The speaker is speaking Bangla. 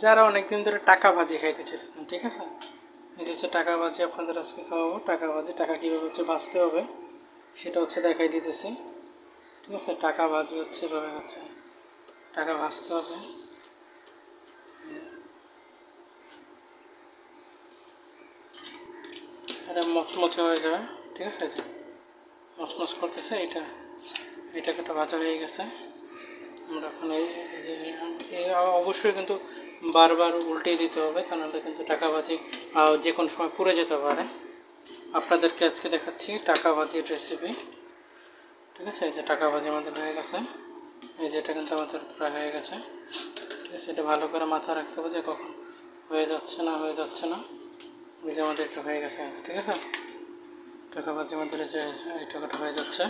যারা অনেকদিন ধরে টাকা ভাজি খাইতে চাইতেছেন, ঠিক আছে, এই যে হচ্ছে টাকা ভাজি আপনাদের আজকে খাওয়াবো। টাকা ভাজি, টাকা কীভাবে হচ্ছে ভাজতে হবে সেটা হচ্ছে দেখাই দিতেছি, ঠিক আছে। টাকা ভাজি হচ্ছে এভাবে হচ্ছে টাকা ভাজতে হবে। এটা মচমচে হয়ে যাবে, ঠিক আছে। যে মচমচ করতেছে এটা, এটা একটা ভাজা হয়ে গেছে। আমরা এখন এই যে অবশ্যই কিন্তু বারবার উল্টে দিতে হবে, তা নাহলে কিন্তু টাকা ভাজি যে কোনো সময় পুড়ে যেতে পারে। আপনাদেরকে আজকে দেখাচ্ছি টাকা ভাজির রেসিপি, ঠিক আছে। এই যে টাকা ভাজি আমাদের হয়ে গেছে, এই যেটা কিন্তু আমাদের প্রায় হয়ে গেছে, ঠিক আছে। এটা ভালো করে মাথা রাখতে হবে যে কখন হয়ে যাচ্ছে না হয়ে যাচ্ছে না। এই যে আমাদের এটা হয়ে গেছে, ঠিক আছে। টাকা ভাজি আমাদের যে এই টাকাটা হয়ে যাচ্ছে,